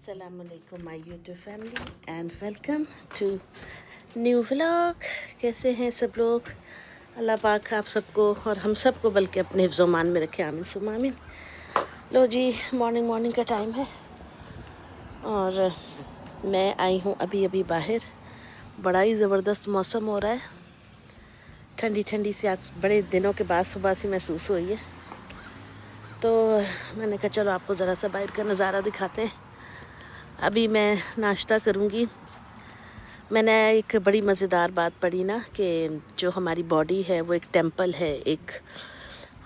अस्सलामुअलैकुम my YouTube family and welcome to new vlog. कैसे हैं सब लोग? अल्लाह पाक आप सबको और हम सबको बल्कि अपने हिफ्ज़-ओ-मान में रखे, आमीन सुम्मा आमीन। लो जी, मॉर्निंग का टाइम है और मैं आई हूँ अभी बाहर। बड़ा ही ज़बरदस्त मौसम हो रहा है, ठंडी ठंडी सी आज बड़े दिनों के बाद सुबह से महसूस हुई है। तो मैंने कहा चलो आपको ज़रा सा बाहर का नज़ारा दिखाते हैं। अभी मैं नाश्ता करूँगी। मैंने एक बड़ी मज़ेदार बात पढ़ी ना कि जो हमारी बॉडी है वो एक टेंपल है, एक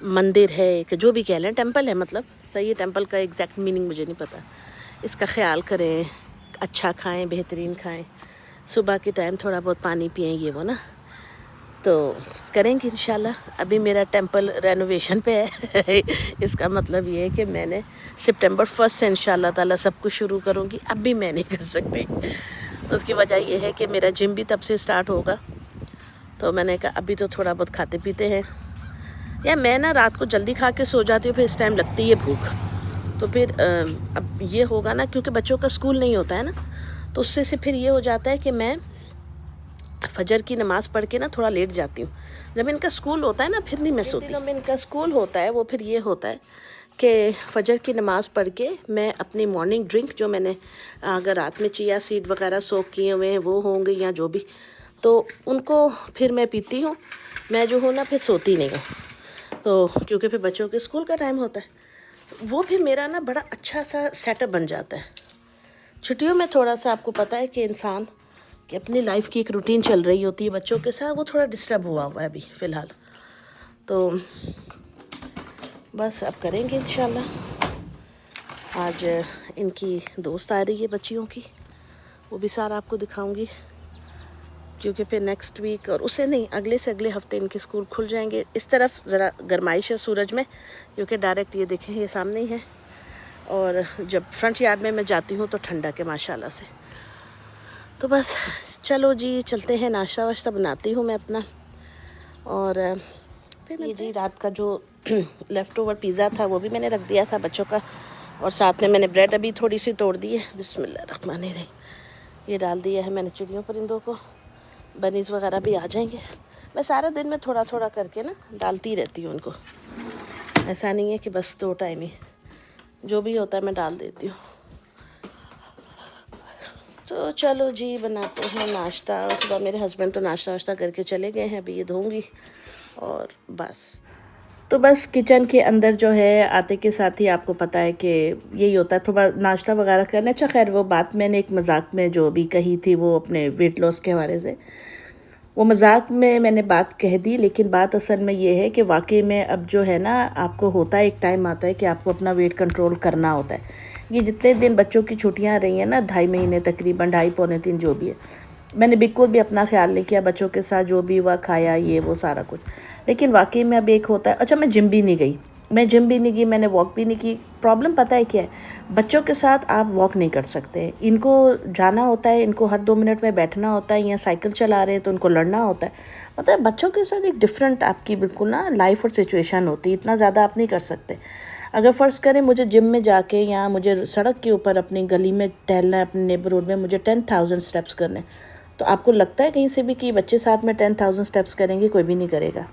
मंदिर है, एक जो भी कह लें टेंपल है, मतलब सही है। टेंपल का एग्जैक्ट मीनिंग मुझे नहीं पता। इसका ख्याल करें, अच्छा खाएं, बेहतरीन खाएं, सुबह के टाइम थोड़ा बहुत पानी पिएं, ये वो ना तो करेंगे इंशाल्लाह। अभी मेरा टेंपल रेनोवेशन पे है इसका मतलब ये है कि मैंने सितंबर 1 से इंशाल्लाह ताला सब कुछ शुरू करूँगी। अब भी मैं नहीं कर सकती, उसकी वजह यह है कि मेरा जिम भी तब से स्टार्ट होगा। तो मैंने कहा अभी तो थोड़ा बहुत खाते पीते हैं, या मैं ना रात को जल्दी खा के सो जाती हूँ, फिर इस टाइम लगती है भूख। तो फिर अब ये होगा ना, क्योंकि बच्चों का स्कूल नहीं होता है ना, तो उससे से फिर ये हो जाता है कि मैं फजर की नमाज़ पढ़ के ना थोड़ा लेट जाती हूँ। जब इनका स्कूल होता है ना फिर नहीं मैं सोती। जब इनका स्कूल होता है वो फिर ये होता है कि फजर की नमाज़ पढ़ के मैं अपनी मॉर्निंग ड्रिंक, जो मैंने अगर रात में चिया सीड वगैरह सोक किए हुए हैं वो होंगे या जो भी, तो उनको फिर मैं पीती हूँ। मैं जो हूँ ना फिर सोती नहीं हूँ, तो क्योंकि फिर बच्चों के स्कूल का टाइम होता है। वो फिर मेरा ना बड़ा अच्छा सा सेटअप बन जाता है। छुट्टियों में थोड़ा सा आपको पता है कि इंसान कि अपनी लाइफ की एक रूटीन चल रही होती है बच्चों के साथ, वो थोड़ा डिस्टर्ब हुआ है अभी फ़िलहाल। तो बस अब करेंगे इंशाल्लाह। आज इनकी दोस्त आ रही है बच्चियों की, वो भी सारा आपको दिखाऊंगी, क्योंकि फिर नेक्स्ट वीक और उससे नहीं अगले से अगले हफ्ते इनके स्कूल खुल जाएंगे। इस तरफ ज़रा गर्माइश है सूरज में, क्योंकि डायरेक्ट ये देखें ये सामने ही है, और जब फ्रंट यार्ड में मैं जाती हूँ तो ठंडक है माशाल्लाह से। तो बस चलो जी चलते हैं, नाश्ता वाश्ता बनाती हूँ मैं अपना। और फिर ये जी रात का जो लेफ़्ट ओवर पिज़्ज़ा था वो भी मैंने रख दिया था बच्चों का, और साथ में मैंने ब्रेड अभी थोड़ी सी तोड़ दी है, बिस्मिल्लाहिर्रहमानिर्रहीम, ये डाल दिया है मैंने चिड़ियों परिंदों को। बनीज़ वगैरह भी आ जाएंगे। मैं सारा दिन में थोड़ा थोड़ा करके ना डालती रहती हूँ उनको, ऐसा नहीं है कि बस 2 टाइम ही, जो भी होता है मैं डाल देती हूँ। तो चलो जी बनाते हैं नाश्ता। सुबह मेरे हस्बैंड तो नाश्ता वाश्ता करके चले गए हैं, अभी ये धोऊंगी और बस। तो बस किचन के अंदर जो है आते के साथ ही आपको पता है कि यही होता है, थोड़ा नाश्ता वगैरह करना। अच्छा खैर वो बात मैंने एक मजाक में जो भी कही थी वो अपने वेट लॉस के हवाले से, वो मजाक में मैंने बात कह दी, लेकिन बात असल में ये है कि वाकई में अब जो है ना आपको होता है, एक टाइम आता है कि आपको अपना वेट कंट्रोल करना होता है। ये जितने दिन बच्चों की छुट्टियां रही हैं ना, 2.5 महीने तकरीबन, 2.5 पौने 3 जो भी है, मैंने बिल्कुल भी अपना ख्याल नहीं किया, बच्चों के साथ जो भी हुआ खाया ये वो सारा कुछ। लेकिन वाकई में अब एक होता है, अच्छा मैं जिम भी नहीं गई, मैंने वॉक भी नहीं की। प्रॉब्लम पता है क्या है, बच्चों के साथ आप वॉक नहीं कर सकते, इनको जाना होता है, इनको हर 2 मिनट में बैठना होता है, या साइकिल चला रहे हैं तो उनको लड़ना होता है। मतलब बच्चों के साथ एक डिफरेंट आपकी बिल्कुल ना लाइफ और सिचुएशन होती है, इतना ज़्यादा आप नहीं कर सकते। अगर फ़र्ज़ करें मुझे जिम में जाके या मुझे सड़क के ऊपर अपनी गली में टहलना है, अपने नेबरहुड में मुझे 10,000 स्टेप्स करने, तो आपको लगता है कहीं से भी कि बच्चे साथ में 10,000 स्टेप्स करेंगे? कोई भी नहीं करेगा।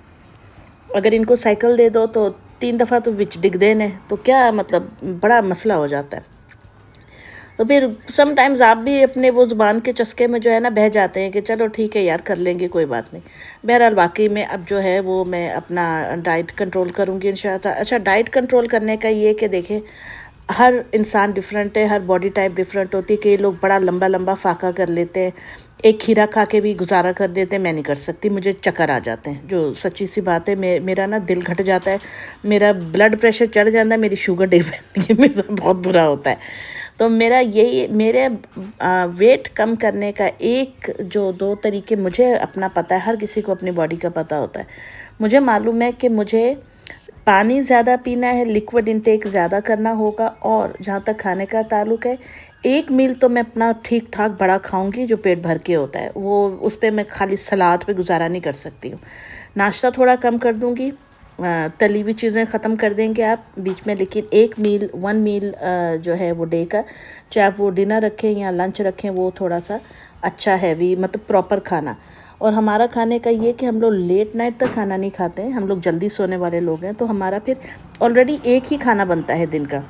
अगर इनको साइकिल दे दो तो 3 दफ़ा तो विच डिग देने, तो क्या मतलब बड़ा मसला हो जाता है। तो फिर समटाइम्स आप भी अपने वो ज़ुबान के चस्के में जो है ना बह जाते हैं कि चलो ठीक है यार कर लेंगे, कोई बात नहीं। बहरहाल वाकई में अब जो है वो मैं अपना डाइट कंट्रोल करूँगी इंशाअल्लाह। अच्छा डाइट कंट्रोल करने का ये कि देखें हर इंसान डिफरेंट है, हर बॉडी टाइप डिफरेंट होती है। कई लोग बड़ा लंबा लंबा फाका कर लेते हैं, एक खीरा खा के भी गुजारा कर देते हैं, मैं नहीं कर सकती, मुझे चक्कर आ जाते हैं, जो सच्ची सी बात है। मेरा ना दिल घट जाता है, मेरा ब्लड प्रेशर चढ़ जाता है, मेरी शुगर डिप जाती है, मेरा बहुत बुरा होता है। तो मेरा यही मेरे वेट कम करने का एक जो 2 तरीके मुझे अपना पता है, हर किसी को अपनी बॉडी का पता होता है। मुझे मालूम है कि मुझे पानी ज़्यादा पीना है, लिक्विड इंटेक ज़्यादा करना होगा, और जहाँ तक खाने का ताल्लुक़ है, एक मील तो मैं अपना ठीक ठाक बड़ा खाऊंगी जो पेट भर के होता है, वो उस पर मैं खाली सलाद पे गुजारा नहीं कर सकती हूँ। नाश्ता थोड़ा कम कर दूँगी, तली हुई चीज़ें ख़त्म कर देंगे आप बीच में, लेकिन एक मील 1 मील जो है वो डे का, चाहे आप वो डिनर रखें या लंच रखें, वो थोड़ा सा अच्छा हैवी, मतलब प्रॉपर खाना। और हमारा खाने का ये कि हम लोग लेट नाइट तक खाना नहीं खाते हैं, हम लोग जल्दी सोने वाले लोग हैं, तो हमारा फिर ऑलरेडी एक ही खाना बनता है दिन का,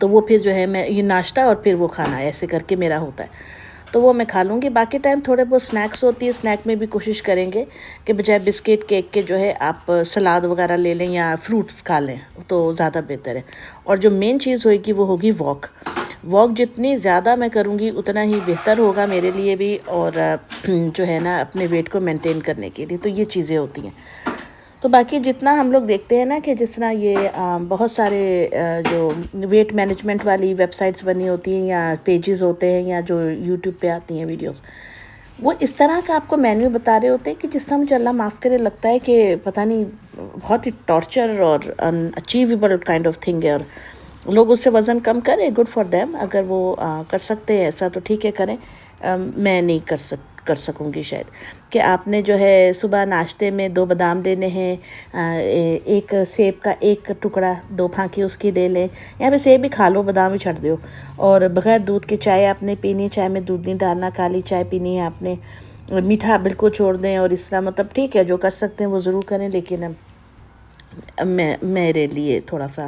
तो वो फिर जो है मैं ये नाश्ता और फिर वो खाना ऐसे करके मेरा होता है, तो वो मैं खा लूँगी। बाकी टाइम थोड़े बहुत स्नैक्स होती है, स्नैक में भी कोशिश करेंगे कि बजाय बिस्किट केक के जो है आप सलाद वगैरह ले लें या फ्रूट्स खा लें, तो ज़्यादा बेहतर है। और जो मेन चीज़ होगी वो होगी वॉक। वॉक जितनी ज़्यादा मैं करूँगी उतना ही बेहतर होगा मेरे लिए भी, और जो है ना अपने वेट को मेंटेन करने के लिए, तो ये चीज़ें होती हैं। तो बाकी जितना हम लोग देखते हैं ना कि जिस तरह ये बहुत सारे जो वेट मैनेजमेंट वाली वेबसाइट्स बनी होती हैं या पेजेस होते हैं या जो यूट्यूब पे आती हैं वीडियोस, वो इस तरह का आपको मेन्यू बता रहे होते हैं कि जिससे मुझे अल्लाह माफ़ करे लगता है कि पता नहीं बहुत ही टॉर्चर और अनअचीवेबल काइंड ऑफ थिंग है, और लोग उससे वज़न कम करें, गुड फॉर देम, अगर वो कर सकते हैं ऐसा तो ठीक है करें। मैं नहीं कर सकूँगी शायद, कि आपने जो है सुबह नाश्ते में 2 बादाम लेने हैं, एक सेब का एक टुकड़ा 2 फांकी उसकी ले लें, या फिर सेब भी खा लो बादाम भी छੱਡ दो, और बग़ैर दूध के चाय आपने पीनी, चाय में दूध नहीं डालना, काली चाय पीनी है आपने, मीठा बिल्कुल छोड़ दें, और इस तरह मतलब ठीक है जो कर सकते हैं वो ज़रूर करें, लेकिन मेरे लिए थोड़ा सा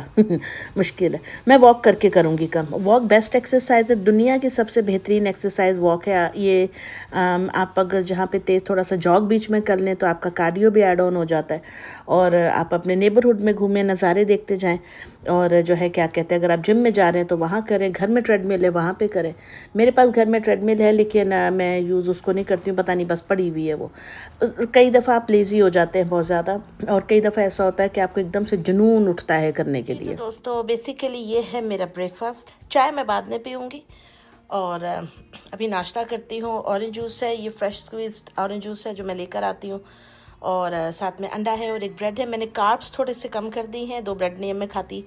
मुश्किल है। मैं वॉक करके करूँगी कम। वॉक बेस्ट एक्सरसाइज है, दुनिया की सबसे बेहतरीन एक्सरसाइज वॉक है। ये आप अगर जहाँ पे तेज़ थोड़ा सा जॉग बीच में कर लें तो आपका कार्डियो भी ऐड ऑन हो जाता है, और आप अपने नेबरहुड में घूमें, नज़ारे देखते जाएं, और जो है क्या कहते हैं, अगर आप जिम में जा रहे हैं तो वहाँ करें, घर में ट्रेडमिल है वहाँ पे करें। मेरे पास घर में ट्रेडमिल है लेकिन मैं यूज़ उसको नहीं करती हूँ, पता नहीं बस पड़ी हुई है वो। कई दफ़ा आप लेज़ी हो जाते हैं बहुत ज़्यादा, और कई दफ़ा ऐसा होता है कि आपको एकदम से जुनून उठता है करने के लिए। तो दोस्तों बेसिकली ये है मेरा ब्रेकफास्ट। चाय मैं बाद में पीऊँगी, और अभी नाश्ता करती हूँ। ऑरेंज जूस है, ये फ्रेश स्क्वीज्ड ऑरेंज जूस है जो मैं लेकर आती हूँ, और साथ में अंडा है और एक ब्रेड है। मैंने कार्ब्स थोड़े से कम कर दी हैं, 2 ब्रेड नहीं मैं खाती,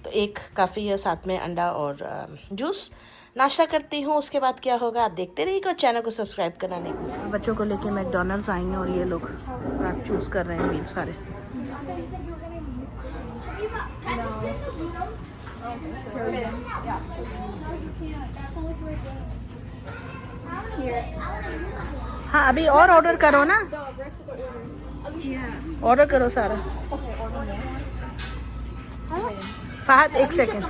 तो एक काफ़ी है, साथ में अंडा और जूस। नाश्ता करती हूँ, उसके बाद क्या होगा आप देखते रहिएगा, चैनल को सब्सक्राइब करना नहीं। बच्चों को लेके मैकडॉनल्ड्स आई हैं और ये लोग रात चूज़ कर रहे हैं मील सारे। हाँ अभी और ऑर्डर करो ना, ऑर्डर करो सारा। फहद एक second.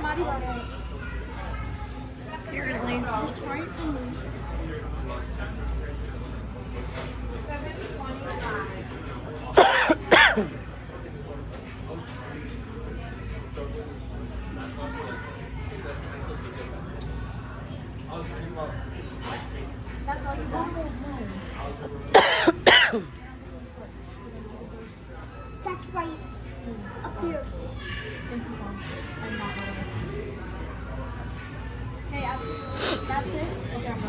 That's right. Up there.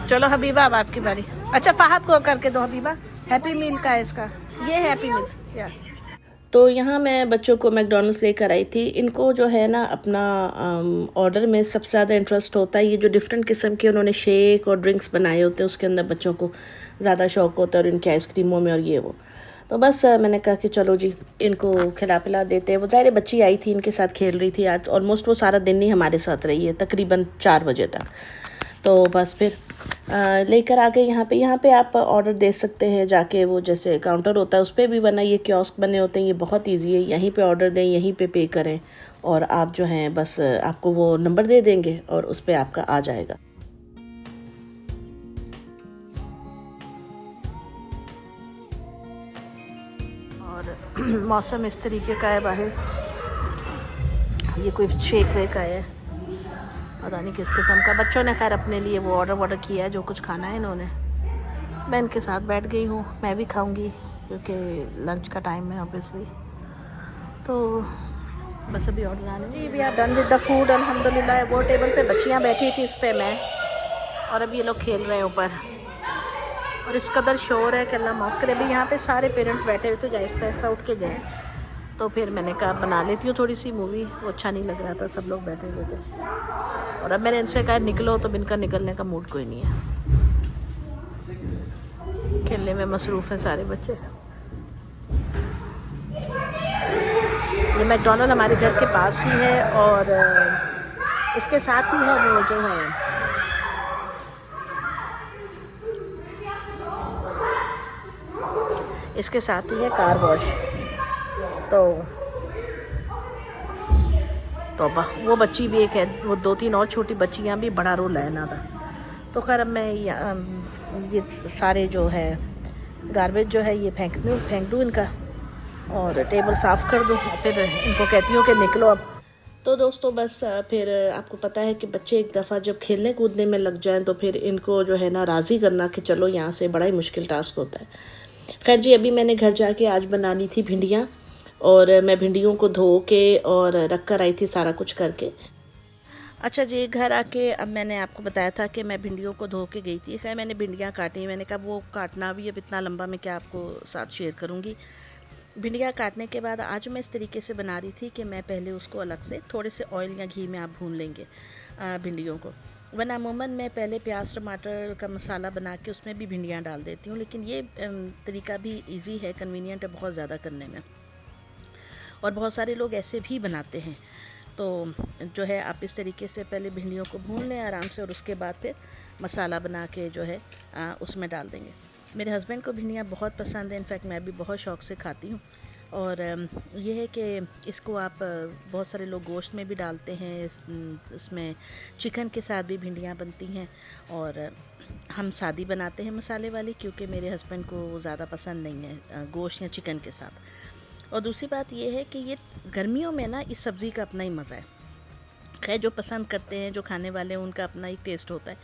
चलो हबीबा अब आपकी बारी। अच्छा फहद को करके दो हबीबा, हैप्पी मील का है इसका, ये हैप्पी मील या। तो यहाँ मैं बच्चों को मैकडॉनल्ड्स लेकर आई थी। इनको जो है ना अपना ऑर्डर में सबसे ज़्यादा इंटरेस्ट होता है, ये जो डिफरेंट किस्म के उन्होंने शेक और ड्रिंक्स बनाए होते हैं उसके अंदर बच्चों को ज़्यादा शौक़ होता है, और इनकी आइसक्रीमों में और ये वो। तो बस मैंने कहा कि चलो जी इनको खिला पिला देते हैं। वो ज़ाहिर बच्ची आई थी इनके साथ खेल रही थी, आज ऑलमोस्ट वो सारा दिन ही हमारे साथ रही है, तकरीबन 4 बजे तक। तो बस फिर लेकर आ गए यहाँ पे आप ऑर्डर दे सकते हैं जाके, वो जैसे काउंटर होता है उस पर भी, वरना ये कियोस्क बने होते हैं, ये बहुत ईजी है, यहीं पे ऑर्डर दें, यहीं पे पे करें, और आप जो हैं बस आपको वो नंबर दे देंगे और उस पर आपका आ जाएगा। और मौसम इस तरीके का है बाहर, ये कोई शेक वेक आया है पता नहीं किस किस्म का। बच्चों ने खैर अपने लिए वो ऑर्डर किया है जो कुछ खाना है इन्होंने। मैं इनके साथ बैठ गई हूँ, मैं भी खाऊंगी क्योंकि लंच का टाइम है ऑब्वियसली। तो बस अभी ऑर्डर आने जी, we are done with the food अल्हम्दुलिल्लाह। वो टेबल पे बच्चियाँ बैठी थी, इस पर मैं, और अभी ये लोग खेल रहे हैं ऊपर, और इस कदर शोर है कि अल्लाह माफ़ करे। अभी यहाँ पे सारे पेरेंट्स बैठे हुए थे जो आहिस्ता आहिस्ता उठ के गए, तो फिर मैंने कहा बना लेती हूँ थोड़ी सी मूवी, वो अच्छा नहीं लग रहा था, सब लोग बैठे हुए थे। और अब मैंने इनसे कहा निकलो, तो इनका निकलने का मूड कोई नहीं है, खेलने में मसरूफ़ हैं सारे बच्चे। ये मैकडोनल्ड हमारे घर के पास ही है और इसके साथ ही है वो जो है इसके साथ ही है कार वॉश। तो तौबा, वो बच्ची भी एक है, वो 2-3 और छोटी बच्चियाँ भी बड़ा रोल है ना था। तो खैर अब मैं ये सारे जो है गार्बेज जो है ये फेंक दूँ इनका और टेबल साफ़ कर दूँ, फिर इनको कहती हूँ कि निकलो अब। तो दोस्तों बस फिर आपको पता है कि बच्चे एक दफ़ा जब खेलने कूदने में लग जाएं तो फिर इनको जो है ना राज़ी करना कि चलो यहाँ से बड़ा ही मुश्किल टास्क होता है। खैर जी, अभी मैंने घर जाके आज बनानी थी भिंडियाँ और मैं भिंडियों को धो के और रख कर आई थी सारा कुछ करके। अच्छा जी, घर आके अब मैंने आपको बताया था कि मैं भिंडियों को धो के गई थी। खैर मैंने भिंडियाँ काटी, मैंने कहा वो काटना भी अब इतना लंबा मैं क्या आपको साथ शेयर करूँगी। भिंडियाँ काटने के बाद आज मैं इस तरीके से बना रही थी कि मैं पहले उसको अलग से थोड़े से ऑयल या घी में आप भून लेंगे भिंडियों को। वरना अमूमन मैं पहले प्याज टमाटर का मसाला बना के उसमें भी भिंडियाँ डाल देती हूँ, लेकिन ये तरीका भी इजी है, कन्वीनियंट है बहुत ज़्यादा करने में। और बहुत सारे लोग ऐसे भी बनाते हैं। तो जो है आप इस तरीके से पहले भिंडियों को भून लें आराम से और उसके बाद फिर मसाला बना के जो है उसमें डाल देंगे। मेरे हस्बैंड को भिंडियाँ बहुत पसंद है, इनफैक्ट मैं भी बहुत शौक़ से खाती हूँ। और ये है कि इसको आप बहुत सारे लोग गोश्त में भी डालते हैं, इसमें चिकन के साथ भी भिंडियाँ बनती हैं और हम सादी बनाते हैं मसाले वाली, क्योंकि मेरे हस्बैंड को ज़्यादा पसंद नहीं है गोश्त या चिकन के साथ। और दूसरी बात ये है कि ये गर्मियों में ना इस सब्ज़ी का अपना ही मज़ा है। खैर जो पसंद करते हैं, जो खाने वाले हैं, उनका अपना ही टेस्ट होता है।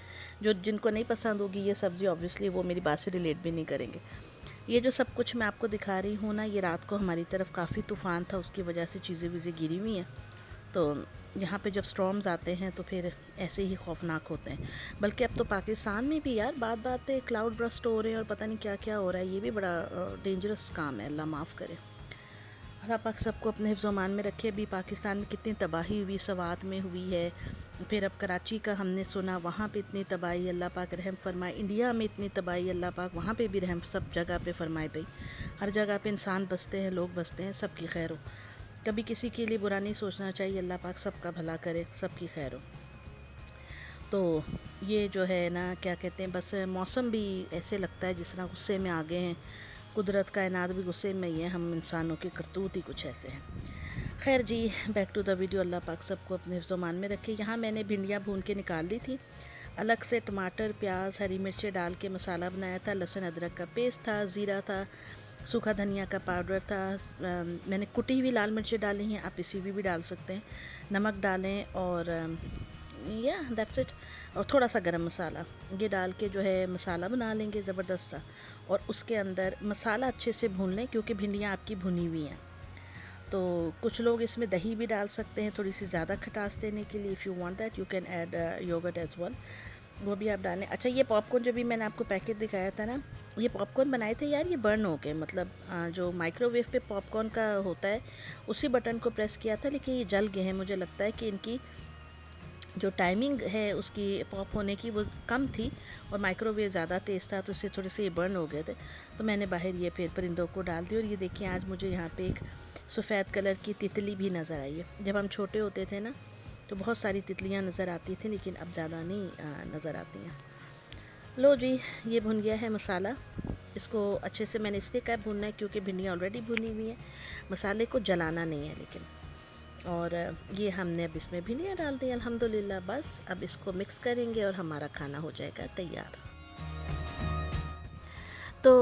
जो जिनको नहीं पसंद होगी ये सब्ज़ी, ऑब्वियसली वो मेरी बात से रिलेट भी नहीं करेंगे। ये जो सब कुछ मैं आपको दिखा रही हूँ ना, ये रात को हमारी तरफ काफ़ी तूफ़ान था, उसकी वजह से चीज़ें वीज़ें गिरी हुई हैं। तो यहाँ पे जब स्टॉर्म्स आते हैं तो फिर ऐसे ही खौफनाक होते हैं। बल्कि अब तो पाकिस्तान में भी यार बात बात पे क्लाउड बर्स्ट हो रहे हैं और पता नहीं क्या क्या हो रहा है। ये भी बड़ा डेंजरस काम है, अल्लाह माफ़ करे। अल्लाह पाक सबको अपने हिफ्ज़-ओ-मान में रखे। अभी पाकिस्तान में कितनी तबाही हुई, सवात में हुई है, फिर अब कराची का हमने सुना, वहाँ पे इतनी तबाही, अल्लाह पाक रहम फरमाए। इंडिया में इतनी तबाही, अल्लाह पाक वहाँ पे भी रहम सब जगह पे फरमाए। भाई हर जगह पे इंसान बसते हैं, लोग बसते हैं, सबकी खैर हो। कभी किसी के लिए बुरा नहीं सोचना चाहिए, अल्लाह पाक सबका भला करे, सबकी खैर हो। तो ये जो है ना क्या कहते हैं, बस मौसम भी ऐसे लगता है जिस तरह गुस्से में आ गए हैं। कुदरत कायनात भी गुस्से में ही है, हम इंसानों के करतूत ही कुछ ऐसे हैं। खैर जी, बैक टू द वीडियो। अल्लाह पाक सबको अपने हिफ्ज़-ओ-मान में रखे। यहाँ मैंने भिंडियाँ भून के निकाल ली थी। अलग से टमाटर प्याज हरी मिर्चें डाल के मसाला बनाया था, लहसुन अदरक का पेस्ट था, ज़ीरा था, सूखा धनिया का पाउडर था, मैंने कुटी हुई लाल मिर्चें डाली हैं, आप पिसी हुई भी डाल सकते हैं, नमक डालें और या दैट्स इट। और थोड़ा सा गरम मसाला ये डाल के जो है मसाला बना लेंगे ज़बरदस्त सा। और उसके अंदर मसाला अच्छे से भून लें, क्योंकि भिंडियाँ आपकी भुनी हुई हैं। तो कुछ लोग इसमें दही भी डाल सकते हैं थोड़ी सी ज़्यादा खटास देने के लिए। If you want that you can add yogurt as well, वो भी आप डालें। अच्छा, ये पॉपकॉर्न जो भी मैंने आपको पैकेट दिखाया था ना, ये पॉपकॉर्न बनाए थे यार, ये बर्न हो गए। मतलब जो माइक्रोवेव पे पॉपकॉर्न का होता है उसी बटन को प्रेस किया था, लेकिन ये जल गए हैं। मुझे लगता है कि इनकी जो टाइमिंग है उसकी पॉप होने की वो कम थी और माइक्रोवेव ज़्यादा तेज़ था, तो इससे थोड़े से ये बर्न हो गए थे। तो मैंने बाहर ये फिर परिंदों को डाल दिया। और ये देखिए आज मुझे यहाँ पे एक सफ़ेद कलर की तितली भी नज़र आई है। जब हम छोटे होते थे ना तो बहुत सारी तितलियाँ नज़र आती थी, लेकिन अब ज़्यादा नहीं नज़र आती हैं। लो जी, ये भुन गया है मसाला। इसको अच्छे से मैंने इसलिए क्या भूनना है क्योंकि भिंडियाँ ऑलरेडी भुनी हुई हैं, मसाले को जलाना नहीं है लेकिन। और ये हमने अब इसमें भिंडियाँ डाल दी अल्हम्दुलिल्लाह। बस अब इसको मिक्स करेंगे और हमारा खाना हो जाएगा तैयार। तो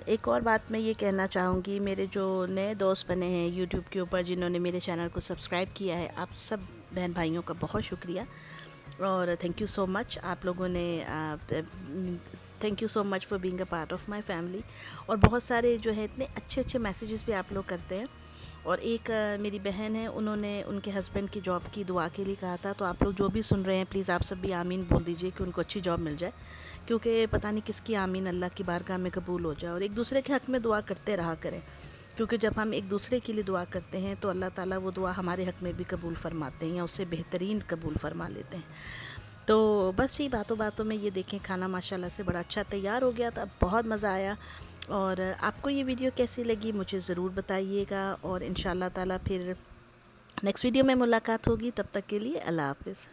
एक और बात मैं ये कहना चाहूँगी, मेरे जो नए दोस्त बने हैं यूट्यूब के ऊपर, जिन्होंने मेरे चैनल को सब्सक्राइब किया है, आप सब बहन भाइयों का बहुत शुक्रिया और थैंक यू सो मच। आप लोगों ने thank you so much for being a part of my family. और बहुत सारे जो है इतने अच्छे अच्छे मैसेजेस भी आप लोग करते हैं। और एक मेरी बहन है, उन्होंने उनके हस्बैंड की जॉब की दुआ के लिए कहा था। तो आप लोग जो भी सुन रहे हैं प्लीज़ आप सब भी आमीन बोल दीजिए कि उनको अच्छी जॉब मिल जाए, क्योंकि पता नहीं किसकी आमीन अल्लाह की बारगाह में कबूल हो जाए। और एक दूसरे के हक़ में दुआ करते रहा करें, क्योंकि जब हम एक दूसरे के लिए दुआ करते हैं तो अल्लाह ताला वो दुआ हमारे हक़ में भी कबूल फ़रमाते हैं या उससे बेहतरीन कबूल फ़रमा लेते हैं। तो बस यही बातों बातों में ये देखें खाना माशाल्लाह से बड़ा अच्छा तैयार हो गया था, बहुत मज़ा आया। और आपको ये वीडियो कैसी लगी मुझे ज़रूर बताइएगा, और इंशाल्लाह ताला फिर नेक्स्ट वीडियो में मुलाकात होगी। तब तक के लिए अल्लाह हाफ़िज़।